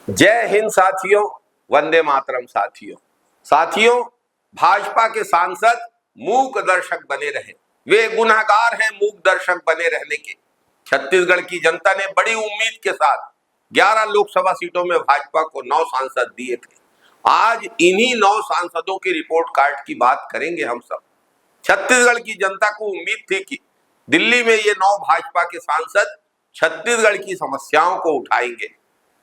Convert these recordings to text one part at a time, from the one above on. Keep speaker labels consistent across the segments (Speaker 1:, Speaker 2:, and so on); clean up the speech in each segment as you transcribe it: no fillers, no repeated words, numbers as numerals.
Speaker 1: जय हिंद साथियों, वंदे मातरम साथियों। साथियों, भाजपा के सांसद मूक दर्शक बने रहे। वे गुनहगार हैं मूक दर्शक बने रहने के। छत्तीसगढ़ की जनता ने बड़ी उम्मीद के साथ 11 लोकसभा सीटों में भाजपा को 9 सांसद दिए थे। आज इन्हीं 9 सांसदों की रिपोर्ट कार्ड की बात करेंगे हम सब। छत्तीसगढ़ की जनता को उम्मीद थी कि दिल्ली में ये 9 भाजपा के सांसद छत्तीसगढ़ की समस्याओं को उठाएंगे,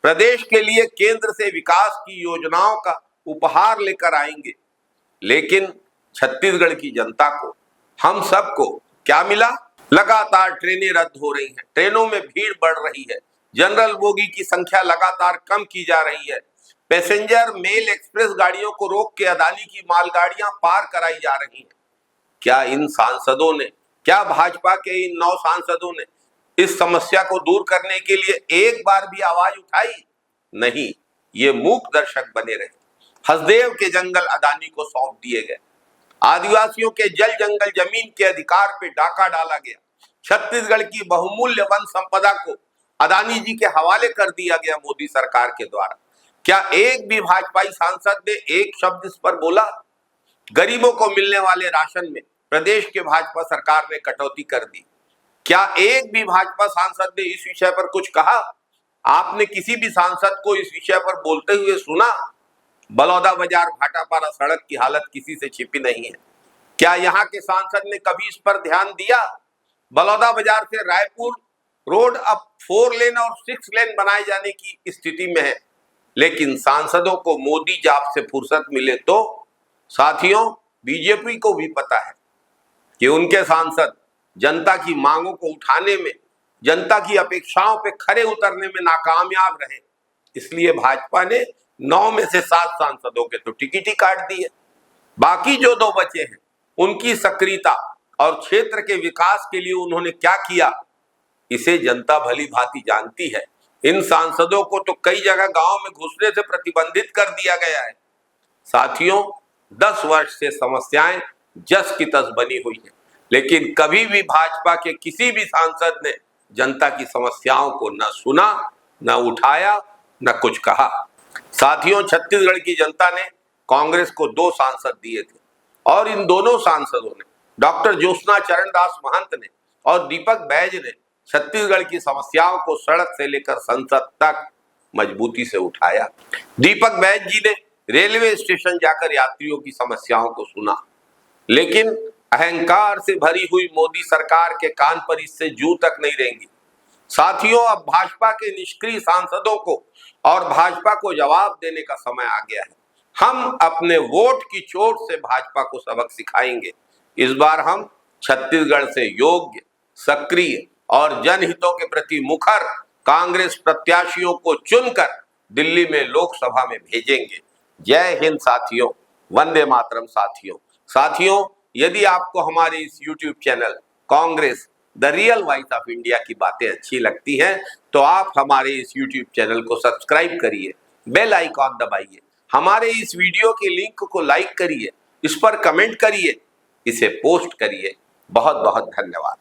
Speaker 1: प्रदेश के लिए केंद्र से विकास की योजनाओं का उपहार लेकर आएंगे। लेकिन छत्तीसगढ़ की जनता को, हम सबको क्या मिला? लगातार ट्रेनें रद्द हो रही हैं, ट्रेनों में भीड़ बढ़ रही है, जनरल बोगी की संख्या लगातार कम की जा रही है, पैसेंजर मेल एक्सप्रेस गाड़ियों को रोक के अदानी की मालगाड़ियां पार कराई जा रही हैं। क्या इन सांसदों ने, क्या भाजपा के इन 9 सांसदों ने इस समस्या को दूर करने के लिए एक बार भी आवाज उठाई? नहीं, ये मूक दर्शक बने रहे। हसदेव के जंगल अदानी को सौंप दिए गए, आदिवासियों के जल जंगल जमीन के अधिकार पे डाका डाला गया, छत्तीसगढ़ की बहुमूल्य वन संपदा को अदानी जी के हवाले कर दिया गया मोदी सरकार के द्वारा। क्या एक भी भाजपाई सांसद ने एक शब्द इस पर बोला? गरीबों को मिलने वाले राशन में प्रदेश के भाजपा सरकार ने कटौती कर दी। क्या एक भी भाजपा सांसद ने इस विषय पर कुछ कहा? आपने किसी भी सांसद को इस विषय पर बोलते हुए सुना? बलौदा बाजार भाटापारा सड़क की हालत किसी से छिपी नहीं है। क्या यहाँ के सांसद ने कभी इस पर ध्यान दिया? बलौदा बाजार से रायपुर रोड अब 4 लेन और 6 लेन बनाए जाने की स्थिति में है, लेकिन सांसदों को मोदी जाप से फुर्सत मिले तो? साथियों, बीजेपी को भी पता है कि उनके सांसद जनता की मांगों को उठाने में, जनता की अपेक्षाओं पे खरे उतरने में नाकामयाब रहे। इसलिए भाजपा ने 9 में से 7 सांसदों के तो टिकट ही काट दिए। बाकी जो 2 बचे हैं, उनकी सक्रियता और क्षेत्र के विकास के लिए उन्होंने क्या किया, इसे जनता भली भांति जानती है। इन सांसदों को तो कई जगह गांव में घुसने से प्रतिबंधित कर दिया गया है। साथियों, 10 वर्ष से समस्याएं जस की तस बनी हुई है, लेकिन कभी भी भाजपा के किसी भी सांसद ने जनता की समस्याओं को न सुना, न उठाया, न कुछ कहा। साथियों, छत्तीसगढ़ की जनता ने कांग्रेस को 2 सांसद दिए थे और इन दोनों सांसदों ने, डॉक्टर ज्योत्सना चरणदास महंत ने और दीपक बैज ने, छत्तीसगढ़ की समस्याओं को सड़क से लेकर संसद तक मजबूती से उठाया। दीपक बैज जी ने रेलवे स्टेशन जाकर यात्रियों की समस्याओं को सुना, लेकिन अहंकार से भरी हुई मोदी सरकार के कान पर इससे जू तक नहीं रहेंगी। साथियों, अब भाजपा के निष्क्रिय सांसदों को और भाजपा को जवाब देने का समय आ गया है। हम अपने वोट की चोट से भाजपा को सबक सिखाएंगे। इस बार हम छत्तीसगढ़ से योग्य, सक्रिय और जनहितों के प्रति मुखर कांग्रेस प्रत्याशियों को चुनकर दिल्ली में लोकसभा में भेजेंगे। जय हिंद साथियों, वंदे मातरम साथियों। साथियों, यदि आपको हमारे इस YouTube channel Congress the real voice of India की बातें अच्छी लगती हैं, तो आप हमारे इस YouTube चैनल को सब्सक्राइब करिए, बेल आइकॉन दबाइए, हमारे इस वीडियो के लिंक को लाइक करिए, इस पर कमेंट करिए, इसे पोस्ट करिए। बहुत बहुत धन्यवाद।